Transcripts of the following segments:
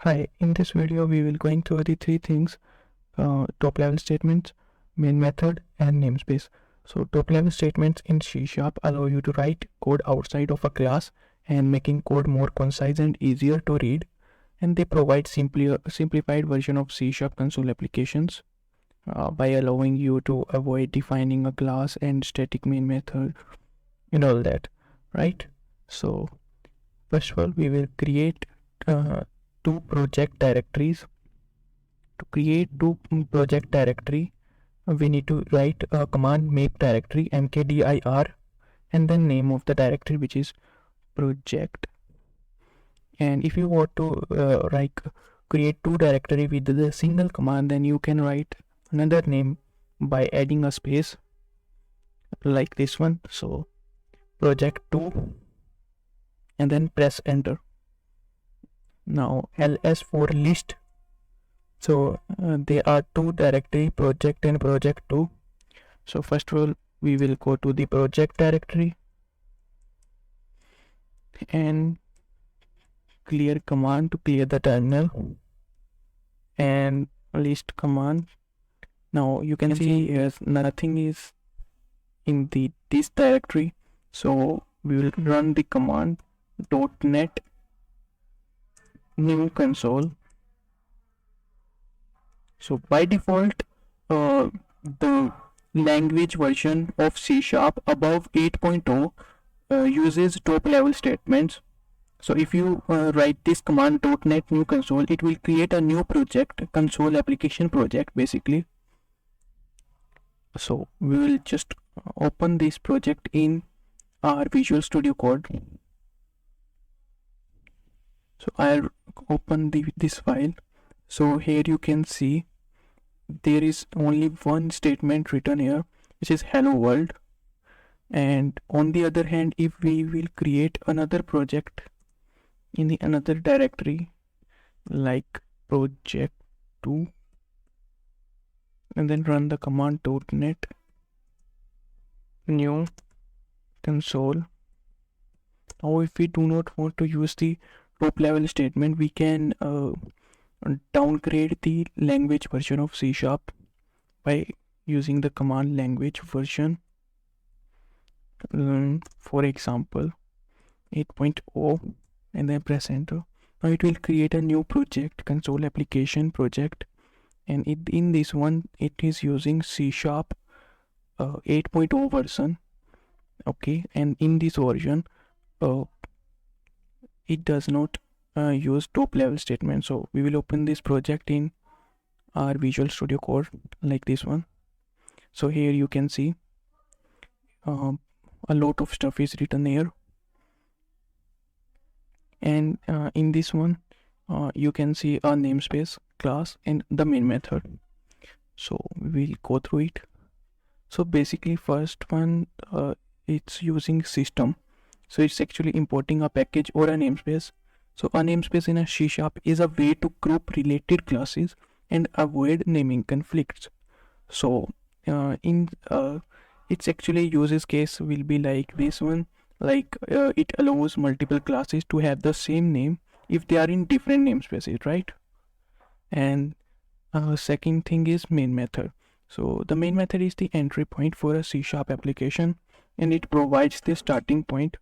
Hi, in this video we will going through the three things: top level statements, main method, and namespace. So top level statements in C# allow you to write code outside of a class and making code more concise and easier to read, and they provide simplified version of C# console applications by allowing you to avoid defining a class and static main method and all that, right? So first of all, we will create two project directories. To create two project directory, we need to write a command make directory mkdir and then name of the directory, which is project. And if you want to create two directory with the single command, then you can write another name by adding a space like this one. So project2 and then press enter. Now ls for list. So there are two directory, project and project2. So first of all, we will go to the project directory and clear command to clear the terminal and list command. Now you can see here's nothing is in this directory, so we will run the command .net new console. So by default, the language version of C# above 8.0 uses top level statements. So if you write this command .net new console, it will create a new project, console application project basically. So we will just open this project in our Visual Studio Code. So I'll open this file. So here you can see there is only one statement written here, which is hello world. And on the other hand, if we will create another project in the another directory like project2 and then run the command .net new console. Now if we do not want to use the top level statement, we can downgrade the language version of C# by using the command language version, for example 8.0, and then press enter. Now it will create a new project, console application project, and in this one it is using C# 8.0 version. Okay, and in this version it does not use top level statement. So we will open this project in our Visual Studio Code like this one. So here you can see a lot of stuff is written here, and in this one you can see a namespace, class, and the main method. So we will go through it. So basically first one, it's using system, so it's actually importing a package or a namespace. So a namespace in a C# is a way to group related classes and avoid naming conflicts. So its actually uses case will be like this one, like it allows multiple classes to have the same name if they are in different namespaces, right? And second thing is main method. So the main method is the entry point for a C# application, and it provides the starting point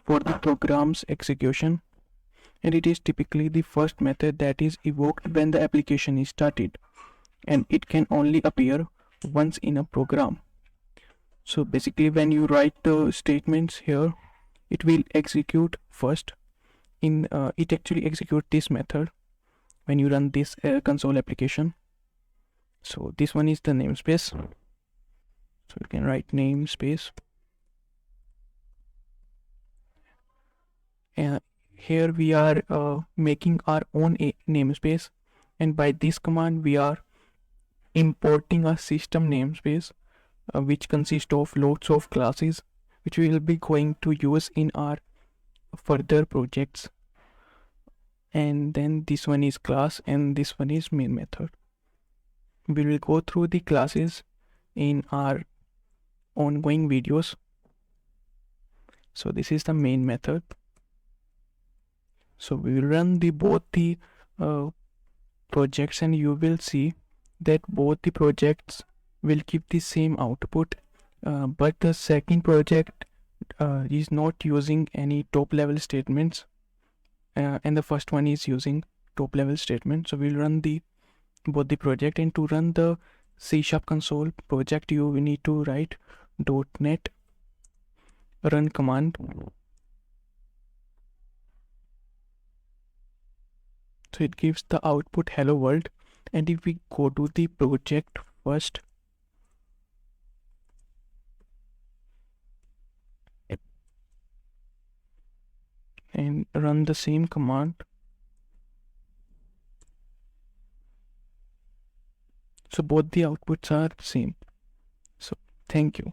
for the program's execution, and it is typically the first method that is evoked when the application is started, and it can only appear once in a program. So basically when you write the statements here, it will execute first in it actually execute this method when you run this console application. So this one is the namespace, so you can write namespace, and here we are making our own namespace, and by this command we are importing a system namespace which consists of lots of classes which we will be going to use in our further projects. And then this one is class and this one is main method. We will go through the classes in our ongoing videos. So this is the main method. So we will run both the projects, and you will see that both the projects will keep the same output, but the second project is not using any top level statements, and the first one is using top level statement. So we'll run both the project, and to run the C# console project you need to write .NET run command. So it gives the output hello world. And if we go to the project first, and run the same command, so both the outputs are same. So thank you.